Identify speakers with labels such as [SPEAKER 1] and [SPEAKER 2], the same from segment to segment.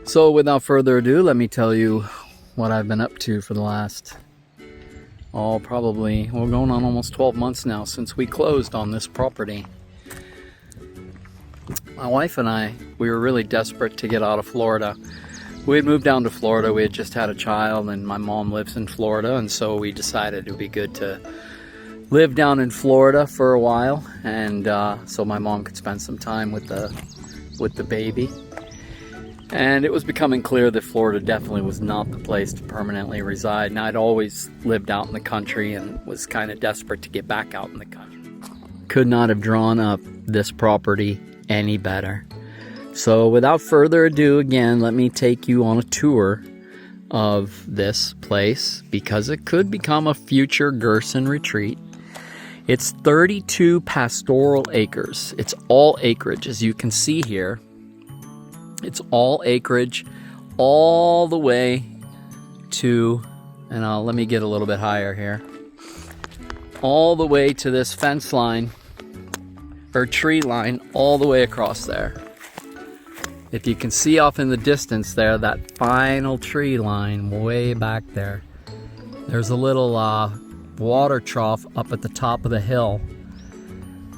[SPEAKER 1] So without further ado, let me tell you what I've been up to for the last, we're going on almost 12 months now since we closed on this property. My wife and I, we were really desperate to get out of Florida. We had moved down to Florida, we had just had a child, and my mom lives in Florida, and so we decided it would be good to live down in Florida for a while, and so my mom could spend some time with the baby. And it was becoming clear that Florida definitely was not the place to permanently reside. And I'd always lived out in the country and was kind of desperate to get back out in the country. Could not have drawn up this property any better. So without further ado, again, let me take you on a tour of this place because it could become a future Gerson retreat. It's 32 pastoral acres. It's all acreage, as you can see here. It's all acreage all the way to, and let me get a little bit higher here, all the way to this fence line or tree line all the way across there. If you can see off in the distance there, that final tree line way back there, there's a little water trough up at the top of the hill,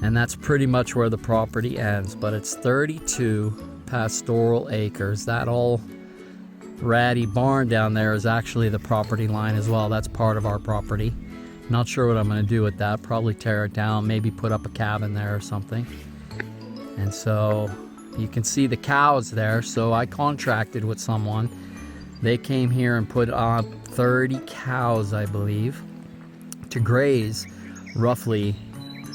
[SPEAKER 1] and that's pretty much where the property ends. But it's 32 pastoral acres. That old ratty barn down there is actually the property line as well. That's part of our property. Not sure what I'm going to do with that. Probably tear it down, maybe put up a cabin there or something. And so you can see the cows there. So I contracted with someone. They came here and put up 30 cows, I believe, to graze roughly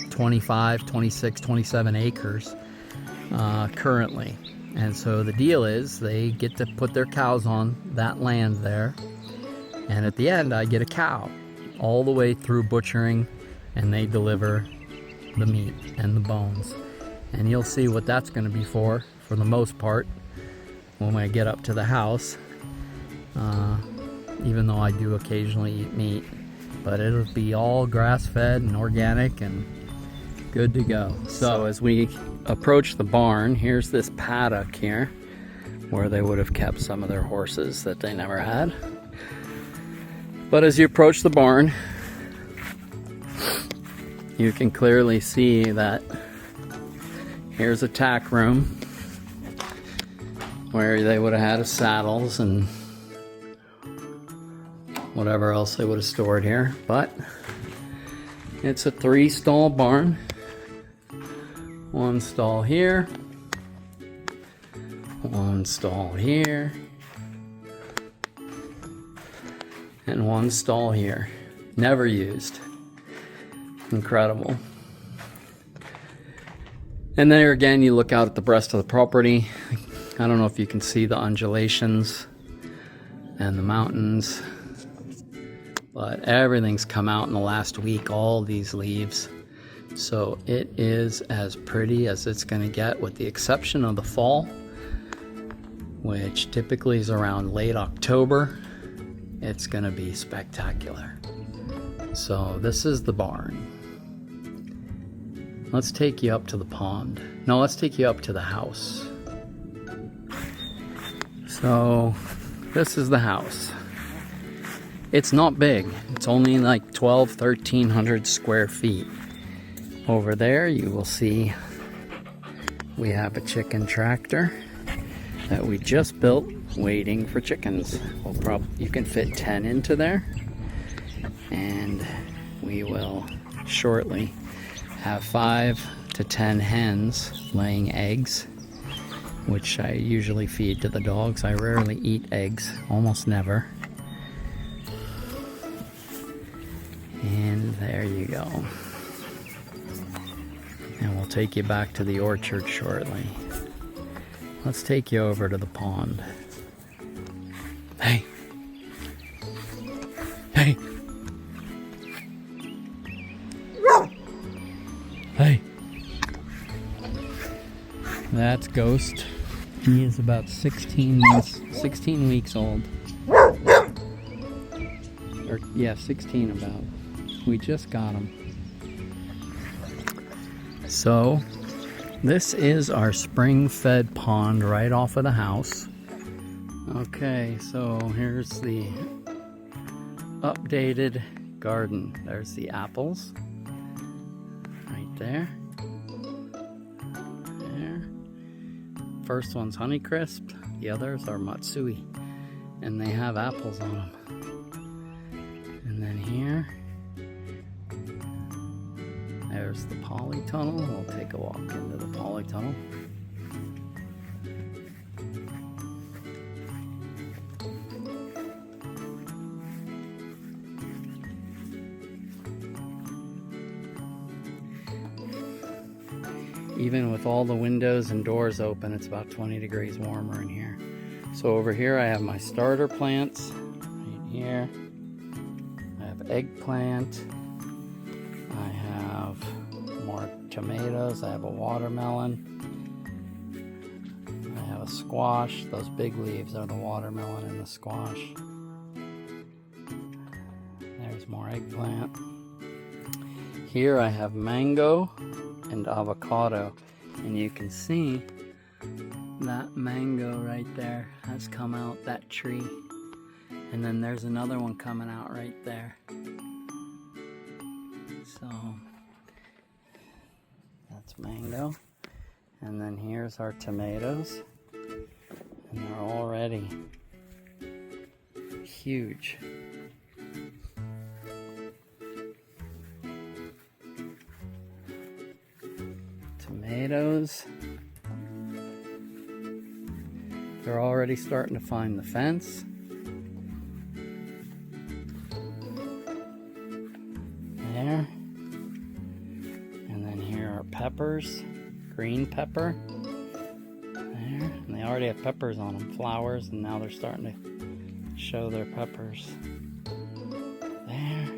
[SPEAKER 1] 25, 26, 27 acres currently. And so the deal is they get to put their cows on that land there, and at the end I get a cow all the way through butchering, and they deliver the meat and the bones. And you'll see what that's going to be for the most part when I get up to the house, even though I do occasionally eat meat. But it'll be all grass-fed and organic and good to go. So as we approach the barn, here's this paddock here where they would have kept some of their horses that they never had. But as you approach the barn, you can clearly see that here's a tack room where they would have had saddles and whatever else they would have stored here. But it's a 3-stall barn. 1 stall here, 1 stall here, and 1 stall here. Never used. Incredible. And there again, you look out at the rest of the property. I don't know if you can see the undulations and the mountains, but everything's come out in the last week, all these leaves. So it is as pretty as it's going to get, with the exception of the fall, which typically is around late October. It's going to be spectacular. So this is the barn. Let's take you up to the pond. No, let's take you up to the house. So this is the house. It's not big. It's only like 1,300 square feet. Over there you will see we have a chicken tractor that we just built waiting for chickens. You can fit 10 into there, and we will shortly have 5 to 10 hens laying eggs, which I usually feed to the dogs. I rarely eat eggs, almost never. And there you go. And we'll take you back to the orchard shortly. Let's take you over to the pond. Hey. Hey. Hey. That's Ghost. He is about 16 weeks old. Or, yeah, 16 about. We just got him. So, this is our spring-fed pond right off of the house. Okay, so here's the updated garden. There's the apples right there. There. First one's Honeycrisp, the others are Matsui, and they have apples on them. And then here, there's the polytunnel. We'll take a walk into the polytunnel. Even with all the windows and doors open, it's about 20 degrees warmer in here. So over here I have my starter plants. Right here I have eggplant. I have more tomatoes. I have a watermelon. I have a squash. Those big leaves are the watermelon and the squash. There's more eggplant. Here I have mango and avocado, and you can see that mango right there has come out that tree, and then there's another one coming out right there. So that's mango, and then here's our tomatoes, and they're already huge. Tomatoes, they're already starting to find the fence. There. And then here are peppers, green pepper. There. And they already have peppers on them, flowers, and now they're starting to show their peppers. There.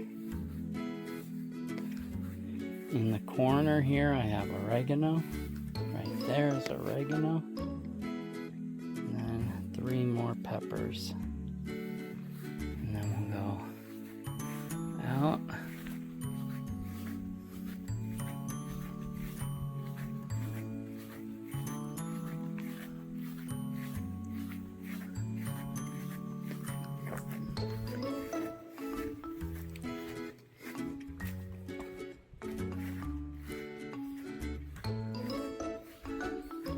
[SPEAKER 1] In the corner here I have oregano. Right there is oregano. And then 3 more peppers. And then we'll go out.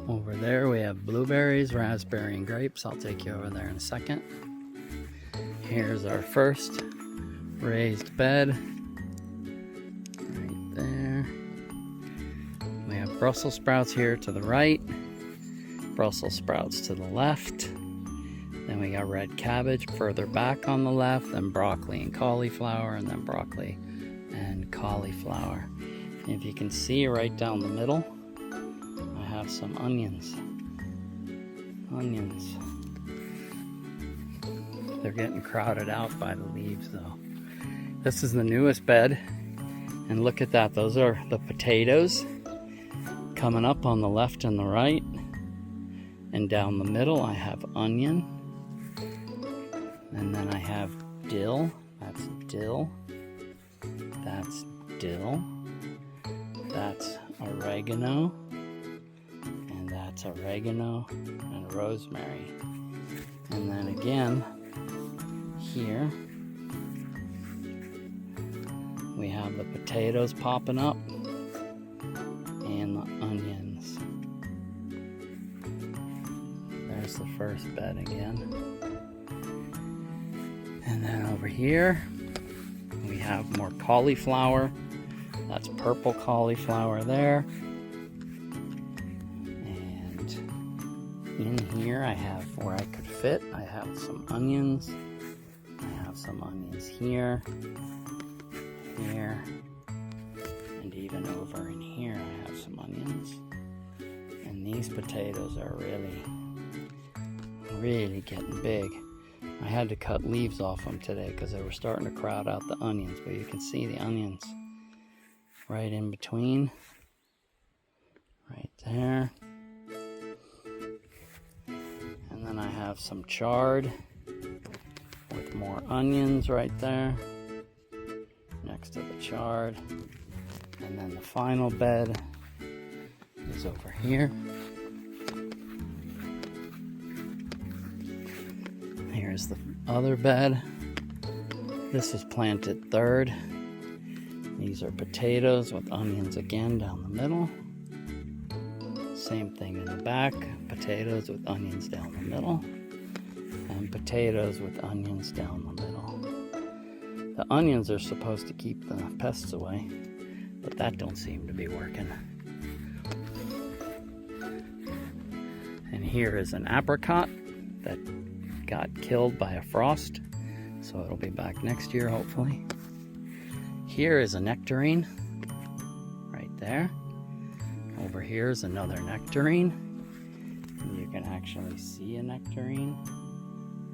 [SPEAKER 1] Over there we have blueberries, raspberry, and grapes. I'll take you over there in a second. Here's our first raised bed. Right there. We have Brussels sprouts here to the right, Brussels sprouts to the left. Then we got red cabbage further back on the left, then broccoli and cauliflower, and then broccoli and cauliflower. And if you can see right down the middle, have some onions. They're getting crowded out by the leaves though. This is the newest bed, and look at that. Those are the potatoes coming up on the left and the right, and down the middle I have onion, and then I have dill. That's dill. That's dill. That's oregano. That's oregano and rosemary. And then again, here we have the potatoes popping up and the onions. There's the first bed again. And then over here we have more cauliflower. That's purple cauliflower there. In here I have, where I could fit, I have some onions. I have some onions here, here, and even over in here I have some onions. And these potatoes are really getting big. I had to cut leaves off them today because they were starting to crowd out the onions, but you can see the onions right in between, right there. And then I have some chard with more onions right there next to the chard. And then the final bed is over here. Here's the other bed. This is planted third. These are potatoes with onions again down the middle. Same thing in the back. Potatoes with onions down the middle. And potatoes with onions down the middle. The onions are supposed to keep the pests away, but that don't seem to be working. And here is an apricot that got killed by a frost, so it'll be back next year hopefully. Here is a nectarine right there. Over here is another nectarine. And you can actually see a nectarine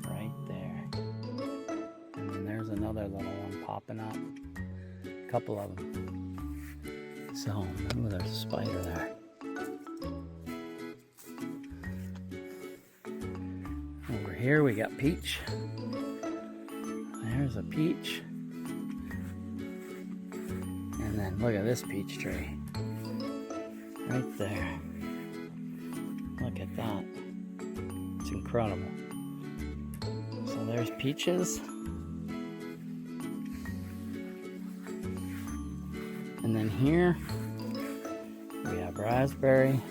[SPEAKER 1] right there. And then there's another little one popping up. A couple of them. So, ooh, there's a spider there. Over here we got peach. There's a peach. And then look at this peach tree. Right there. Look at that. It's incredible. So there's peaches. And then here we have raspberry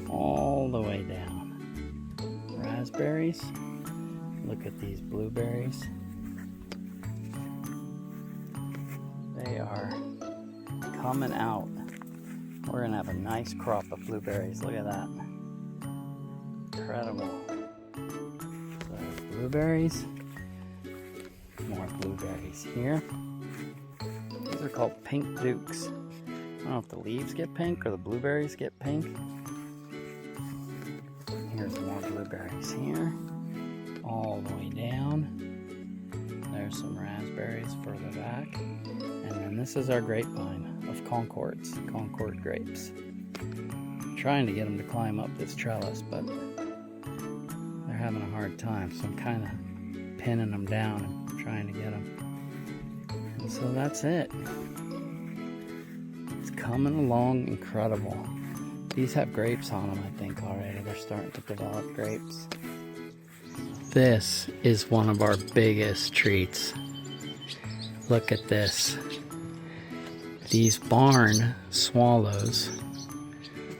[SPEAKER 1] all the way down. Raspberries. Look at these blueberries. They are coming out. We're gonna have a nice crop of blueberries. Look at that. Incredible. So there's blueberries. More blueberries here. These are called pink dukes. I don't know if the leaves get pink or the blueberries get pink. Here's more blueberries here. All the way down. There's some raspberries further back. And then this is our grapevine of Concord grapes. I'm trying to get them to climb up this trellis, but they're having a hard time, so I'm kind of pinning them down and trying to get them. And so that's it. It's coming along incredible. These have grapes on them, I think, already. They're starting to develop grapes. This is one of our biggest treats. Look at this. These barn swallows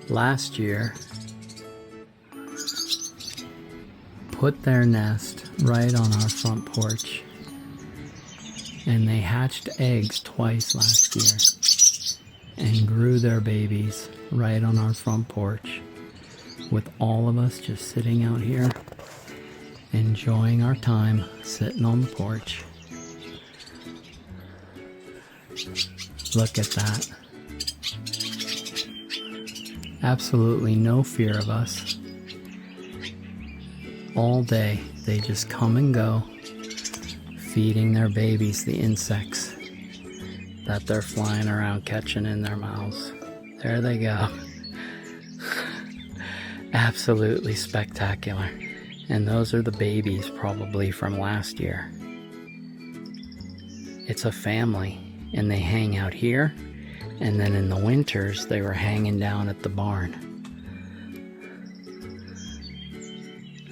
[SPEAKER 1] last year put their nest right on our front porch, and they hatched eggs twice last year and grew their babies right on our front porch, with all of us just sitting out here enjoying our time sitting on the porch. Look at that. Absolutely no fear of us. All day they just come and go, feeding their babies the insects that they're flying around catching in their mouths. There they go. Absolutely spectacular. And those are the babies probably from last year. It's a family, and they hang out here, and then in the winters they were hanging down at the barn.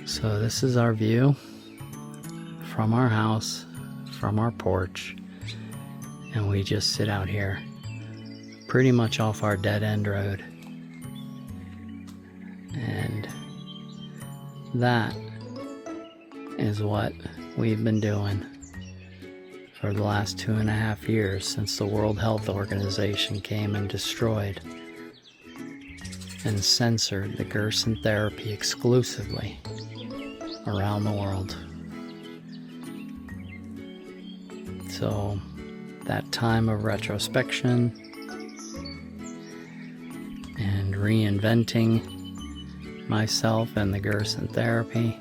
[SPEAKER 1] So this is our view from our house, from our porch, and we just sit out here pretty much off our dead-end road. And that is what we've been doing for the last 2.5 years, since the World Health Organization came and destroyed and censored the Gerson Therapy exclusively around the world. So that time of retrospection and reinventing myself and the Gerson Therapy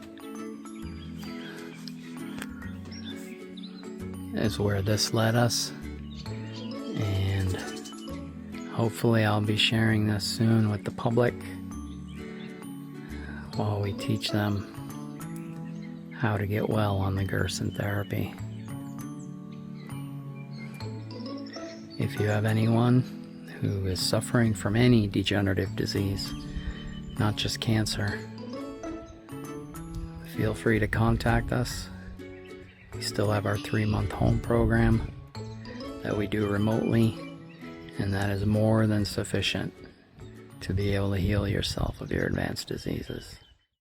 [SPEAKER 1] is where this led us, and hopefully I'll be sharing this soon with the public while we teach them how to get well on the Gerson Therapy. If you have anyone who is suffering from any degenerative disease, not just cancer, feel free to contact us. We still have our 3-month home program that we do remotely, and that is more than sufficient to be able to heal yourself of your advanced diseases.